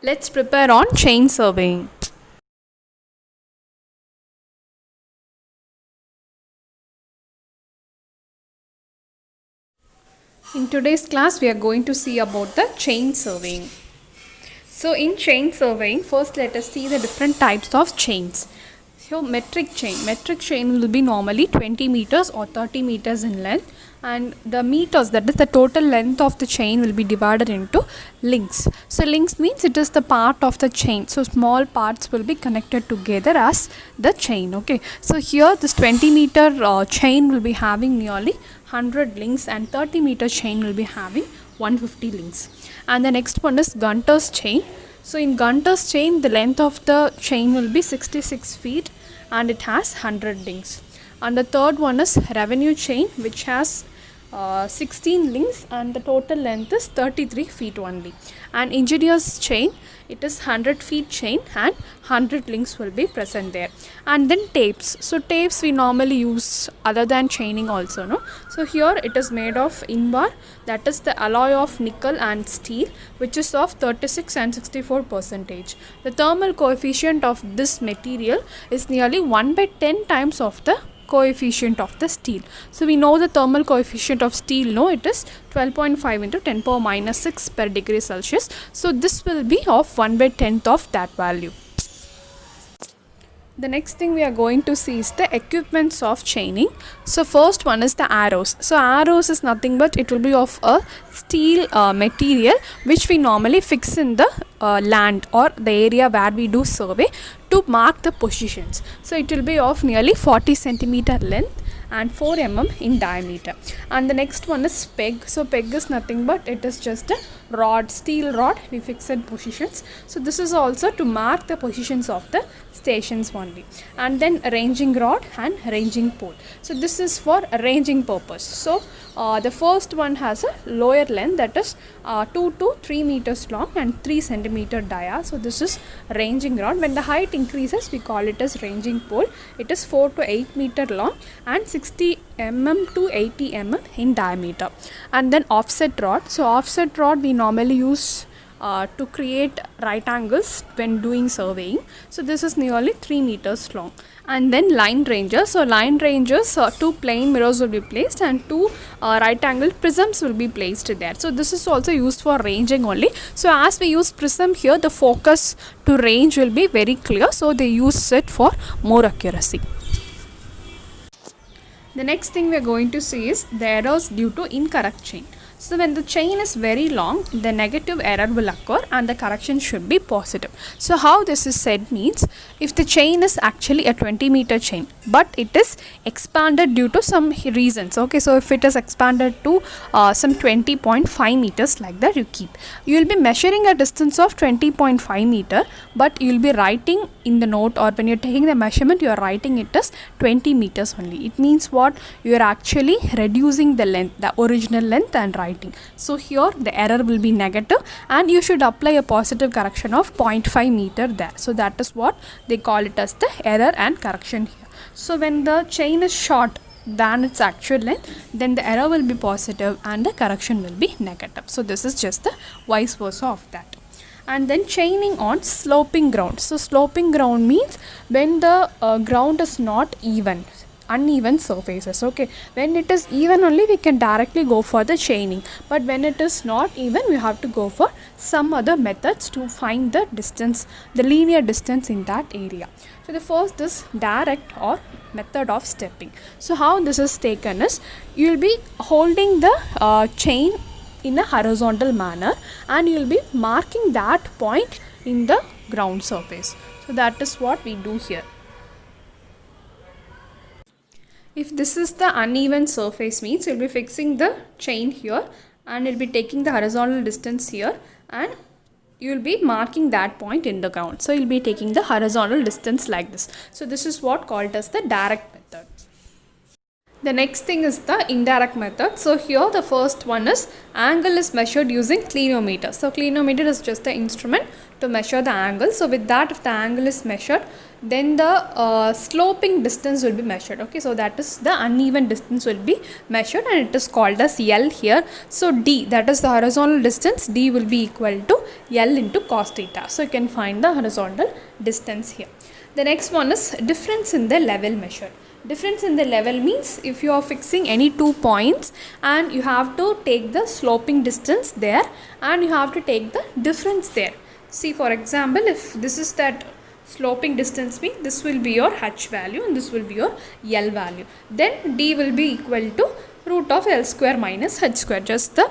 Let's prepare on chain surveying. In today's class, we are going to see about the chain surveying. So in chain surveying, first let us see the different types of chains. So metric chain will be normally 20 meters or 30 meters in length, and the meters, that is the total length of the chain, will be divided into links. So links means it is the part of the chain, so small parts will be connected together as the chain. Okay, so here this 20-meter chain will be having nearly 100 links, and 30-meter chain will be having 150 links. And the next one is Gunter's chain. So in Gunter's chain, the length of the chain will be 66 feet and it has 100 links. And the third one is Revenue chain, which has 16 links and the total length is 33 feet only. And Engineer's chain, it is 100 feet chain and 100 links will be present there. And then tapes. So tapes we normally use other than chaining also, no? So here it is made of inbar, that is the alloy of nickel and steel, which is of 36 and 64 percentage. The thermal coefficient of this material is nearly 1 by 10 times of the coefficient of the steel. So we know the thermal coefficient of steel, no, it is 12.5 into 10 power minus 6 per degree Celsius. So this will be of 1 by 10th of that value. The next thing we are going to see is the equipments of chaining. So first one is the arrows. So arrows is nothing but it will be of a steel material which we normally fix in the land or the area where we do survey to mark the positions. So it will be of nearly 40 centimeter length and 4 mm in diameter. And the next one is peg. So peg is nothing but it is just a rod, steel rod we fix at positions. So this is also to mark the positions of the stations only. And then ranging rod and ranging pole. So this is for ranging purpose. So the first one has a lower length, that is 2 to 3 meters long and 3 centimeter dia. So this is ranging rod. When the height increases, we call it as ranging pole. It is 4 to 8 meter long and 60 mm to 80 mm in diameter. And then offset rod. So offset rod we normally use to create right angles when doing surveying. So this is nearly 3 meters long. And then line rangers. So line rangers, 2 plane mirrors will be placed and 2 right angle prisms will be placed there. So this is also used for ranging only. So as we use prism here, the focus to range will be very clear. So they use it for more accuracy. The next thing we are going to see is the errors due to incorrect chain. So when the chain is very long, the negative error will occur and the correction should be positive. So how this is said means, if the chain is actually a 20-meter chain but it is expanded due to some reasons. Okay, so if it is expanded to some 20.5 meters like that, you will be measuring a distance of 20.5 meter, but you will be writing in the note, or when you are taking the measurement, you are writing it as 20 meters only. It means what? You are actually reducing the length, the original length, and writing. So here the error will be negative and you should apply a positive correction of 0.5 meter there. So that is what they call it as the error and correction here. So when the chain is short than its actual length, then the error will be positive and the correction will be negative. So this is just the vice versa of that. And then chaining on sloping ground. So sloping ground means when the ground is not even, uneven surfaces. Okay, when it is even only we can directly go for the chaining, but when it is not even, we have to go for some other methods to find the distance, the linear distance in that area. So the first is direct or method of stepping. So how this is taken is, you will be holding the chain in a horizontal manner and you will be marking that point in the ground surface. So that is what we do here. If this is the uneven surface means, you will be fixing the chain here and you will be taking the horizontal distance here and you will be marking that point in the ground. So you will be taking the horizontal distance like this. So this is what called as the direct method. The next thing is the indirect method. So here the first one is angle is measured using clinometer. So clinometer is just the instrument to measure the angle. So with that, if the angle is measured, then the sloping distance will be measured. Okay, so that is the uneven distance will be measured and it is called as L here. So D, that is the horizontal distance, D will be equal to L into cos theta. So you can find the horizontal distance here. The next one is difference in the level measured. Difference in the level means if you are fixing any 2 points and you have to take the sloping distance there and you have to take the difference there. See, for example, if this is that sloping distance means this will be your H value and this will be your L value. Then D will be equal to root of L square minus H square. Just the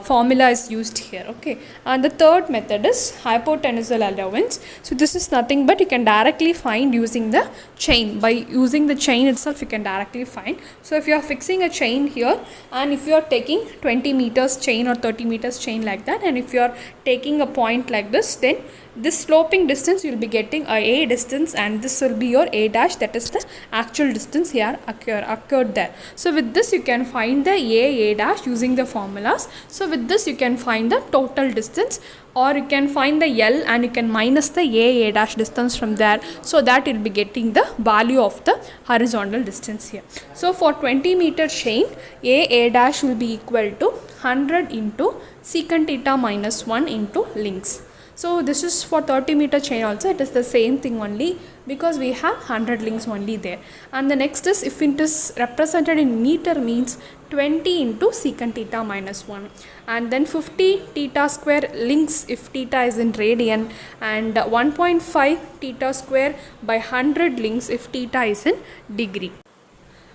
formula is used here. Okay, and the third method is hypotenusal allowance. So this is nothing but you can directly find using the chain. By using the chain itself you can directly find. So if you are fixing a chain here and if you are taking 20 meters chain or 30 meters chain like that, and if you are taking a point like this, then this sloping distance you will be getting a distance and this will be your A dash, that is the actual distance here occurred there. So with this you can find the A dash using the formulas. So with this you can find the total distance, or you can find the L and you can minus the A dash distance from there, so that you will be getting the value of the horizontal distance here. So for 20 meter chain, A dash will be equal to 100 into secant theta minus 1 into links. So this is for 30 meter chain also, it is the same thing only because we have 100 links only there. And the next is, if it is represented in meter means 20 into secant theta minus 1, and then 50 theta square links if theta is in radian, and 1.5 theta square by 100 links if theta is in degree.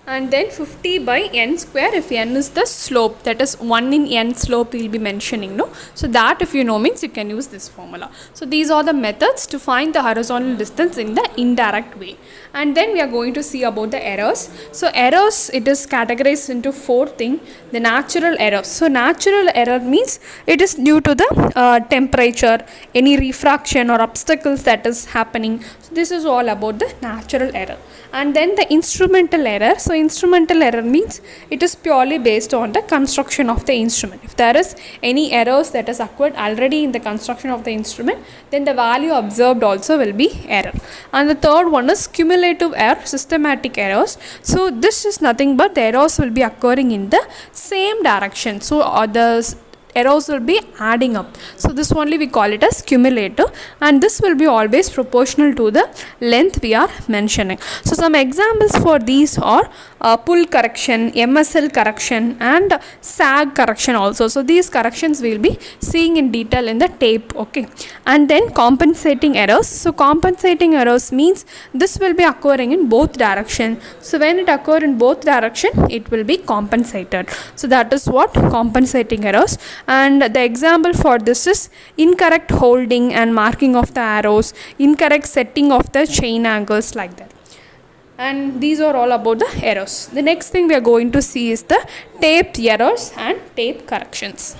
And then 50 by n square if n is the slope, that is 1 in n slope we will be mentioning, no? So that if you know means you can use this formula. So these are the methods to find the horizontal distance in the indirect way. And then we are going to see about the errors. So errors, it is categorized into 4 things. The natural errors. So natural error means it is due to the temperature, any refraction or obstacles that is happening. So this is all about the natural error. And then the instrumental error. So instrumental error means it is purely based on the construction of the instrument. If there is any errors that has occurred already in the construction of the instrument, then the value observed also will be error. And the third one is cumulative error, systematic errors. So this is nothing but the errors will be occurring in the same direction. So the errors will be adding up. So this only we call it as cumulative, and this will be always proportional to the length we are mentioning. So some examples for these are pull correction, MSL correction and sag correction also. So these corrections we will be seeing in detail in the tape. Okay, and then compensating errors. So compensating errors means this will be occurring in both direction. So when it occur in both direction, it will be compensated. So that is what compensating errors. And the example for this is incorrect holding and marking of the arrows, incorrect setting of the chain angles, like that. And these are all about the errors. The next thing we are going to see is the tape errors and tape corrections.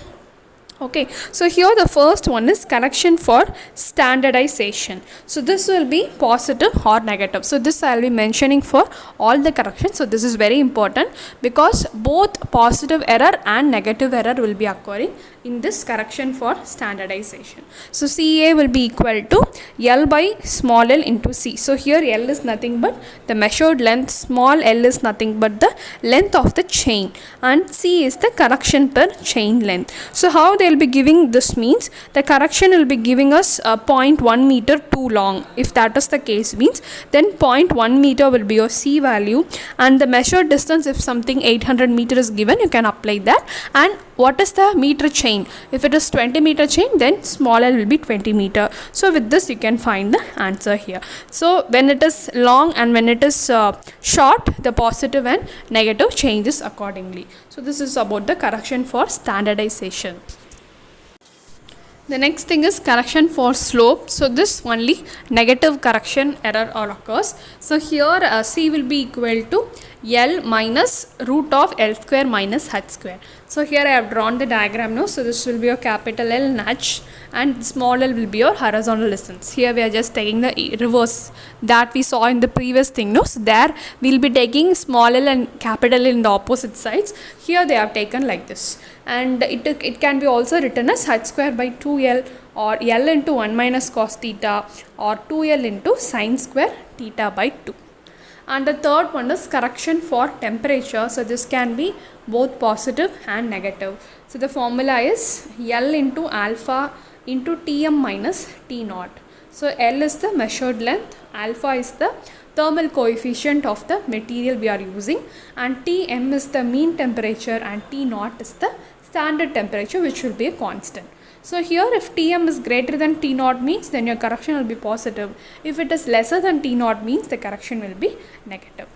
Okay, so here the first one is correction for standardization. So this will be positive or negative. So this I will be mentioning for all the corrections. So this is very important because both positive error and negative error will be occurring in this correction for standardization. So CA will be equal to L by small l into C. So here L is nothing but the measured length, small l is nothing but the length of the chain, and C is the correction per chain length. So how they will be giving this means the correction will be giving us 0.1 meter too long. If that is the case means then 0.1 meter will be your C value, and the measured distance, if something 800 meter is given, you can apply that. And what is the meter chain? If it is 20 meter chain, then small l will be 20 meter. So with this you can find the answer here. So when it is long and when it is short, the positive and negative changes accordingly. So this is about the correction for standardization. The next thing is correction for slope. So this only negative correction error or occurs. So here C will be equal to L minus root of L square minus H square. So here I have drawn the diagram now. So this will be your capital L and H, and small l will be your horizontal distance. Here we are just taking the reverse that we saw in the previous thing. No? So there we will be taking small l and capital L in the opposite sides. Here they have taken like this. And it can be also written as H square by 2L, or L into 1 minus cos theta, or 2L into sin square theta by 2. And the third one is correction for temperature. So this can be both positive and negative. So the formula is L into alpha into Tm minus T naught. So L is the measured length, alpha is the thermal coefficient of the material we are using, and Tm is the mean temperature, and T naught is the standard temperature, which will be a constant. So here if Tm is greater than T naught means then your correction will be positive. If it is lesser than T naught means the correction will be negative.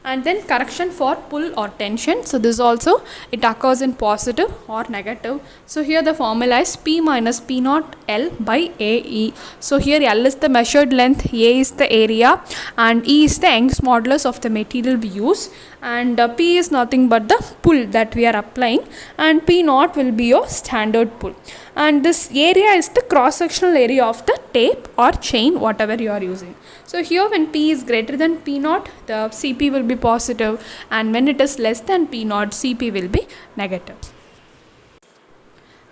And then correction for pull or tension. So this also it occurs in positive or negative. So here the formula is P minus P naught L by AE. So here L is the measured length, A is the area, and E is the Young's modulus of the material we use, and P is nothing but the pull that we are applying, and P naught will be your standard pull. And this area is the cross-sectional area of the tape or chain, whatever you are using. So here when P is greater than P naught, the Cp will be positive, and when it is less than P naught, Cp will be negative.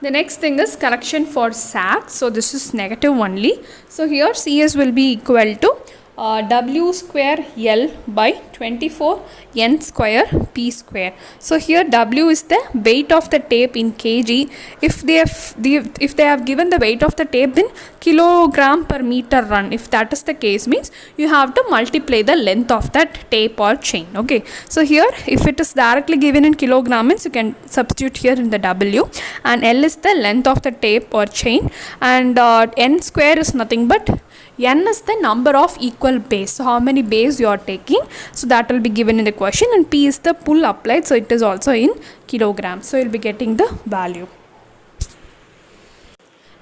The next thing is correction for sag. So this is negative only. So here Cs will be equal to W square L by 24 N square P square. So here W is the weight of the tape in kg. If they have given the weight of the tape, then kilogram per meter run. If that is the case, means you have to multiply the length of that tape or chain. Okay. So here if it is directly given in kilogram, means you can substitute here in the W, and L is the length of the tape or chain, and N square is nothing but N is the number of equal base. So how many base you are taking, so that will be given in the question, and P is the pull applied, so it is also in kilograms. So you will be getting the value.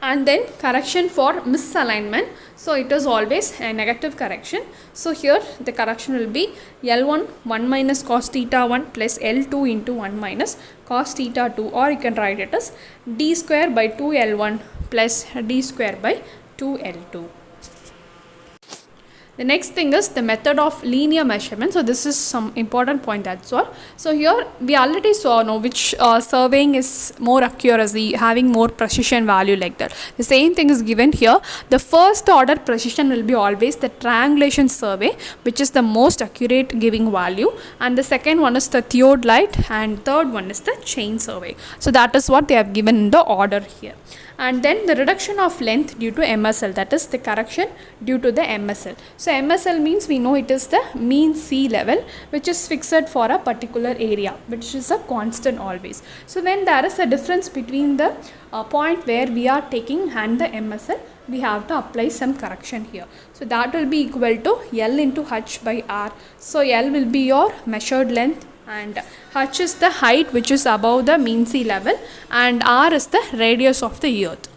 And then correction for misalignment. So it is always a negative correction. So here the correction will be L1 1 minus cos theta 1 plus L2 into 1 minus cos theta 2, or you can write it as d square by 2L1 plus d square by 2L2. The next thing is the method of linear measurement. So this is some important point, that's all. So here we already saw which surveying is more accuracy, having more precision value like that. The same thing is given here. The first order precision will be always the triangulation survey, which is the most accurate giving value, and the second one is the theodolite, and third one is the chain survey. So that is what they have given in the order here. And then the reduction of length due to MSL, that is the correction due to the MSL. So MSL means we know it is the mean sea level, which is fixed for a particular area, which is a constant always. So when there is a difference between the point where we are taking and the MSL, we have to apply some correction here. So that will be equal to L into H by R. So L will be your measured length, and H is the height which is above the mean sea level, and R is the radius of the earth.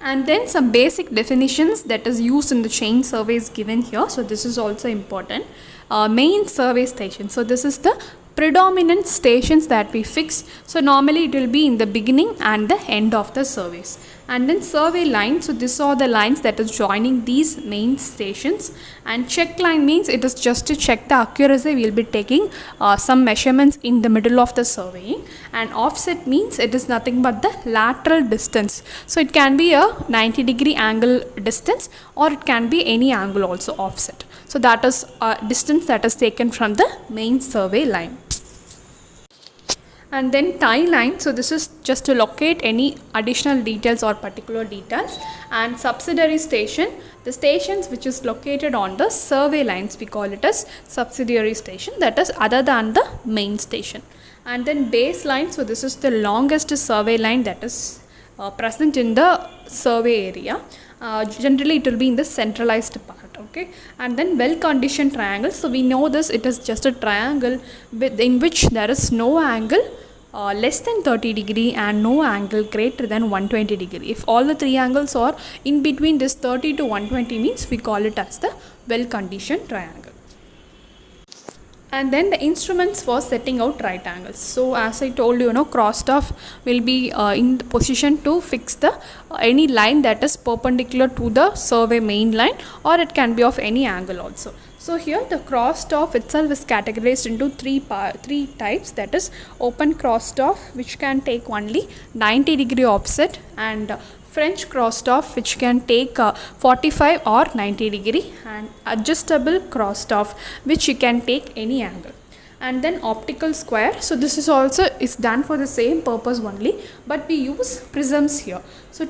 And then some basic definitions that is used in the chain survey is given here. So this is also important. Main survey station. So this is the predominant stations that we fix. So normally it will be in the beginning and the end of the surveys. And then survey line, so these are the lines that is joining these main stations. And check line means it is just to check the accuracy. We will be taking some measurements in the middle of the surveying. And offset means it is nothing but the lateral distance. So it can be a 90-degree angle distance, or it can be any angle also offset. So that is a distance that is taken from the main survey line. And then tie line, so this is just to locate any additional details or particular details. And subsidiary station, the stations which is located on the survey lines, we call it as subsidiary station, that is other than the main station. And then baseline, so this is the longest survey line that is present in the survey area. Generally it will be in the centralized part. Okay, and then well conditioned triangle, so we know this, it is just a triangle in which there is no angle less than 30 degree and no angle greater than 120 degree. If all the three angles are in between this 30 to 120 means we call it as the well conditioned triangle. And then the instruments for setting out right angles. So as I told you, cross staff will be in the position to fix the any line that is perpendicular to the survey main line, or it can be of any angle also. So here the cross staff itself is categorized into three types, that is open cross staff which can take only 90-degree offset, and French cross staff which can take 45 or 90-degree, and adjustable cross staff which you can take any angle. And then optical square, so this is also is done for the same purpose only, but we use prisms here. So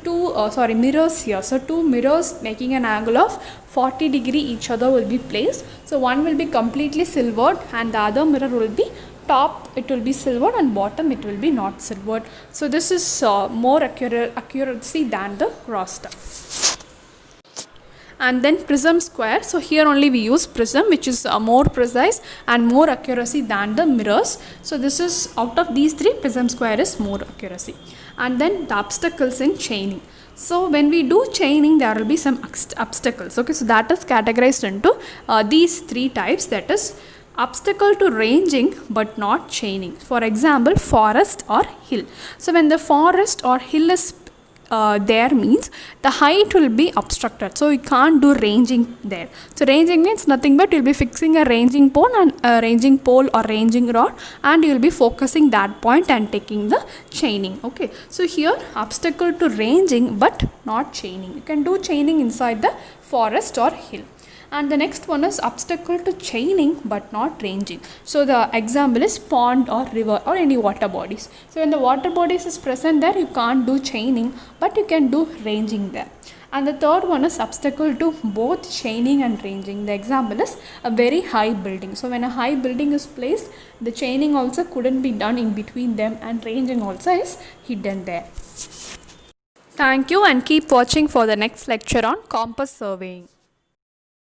mirrors here. So two mirrors making an angle of 40-degree each other will be placed. So one will be completely silvered and the other mirror will be top, it will be silvered, and bottom it will be not silvered. So this is more accuracy than the cross staff. And then prism square, so here only we use prism which is more precise and more accuracy than the mirrors. So this is, out of these three, prism square is more accuracy. And then the obstacles in chaining. So when we do chaining, there will be some obstacles. Okay, so that is categorized into these three types, that is obstacle to ranging but not chaining. For example, forest or hill. So when the forest or hill is there means the height will be obstructed, so you can't do ranging there. So ranging means nothing but you'll be fixing a ranging pole or ranging rod, and you'll be focusing that point and taking the chaining. Okay, so here obstacle to ranging but not chaining. You can do chaining inside the forest or hill. And the next one is obstacle to chaining but not ranging. So the example is pond or river or any water bodies. So when the water bodies is present there, you can't do chaining, but you can do ranging there. And the third one is obstacle to both chaining and ranging. The example is a very high building. So when a high building is placed, the chaining also couldn't be done in between them, and ranging also is hidden there. Thank you, and keep watching for the next lecture on compass surveying.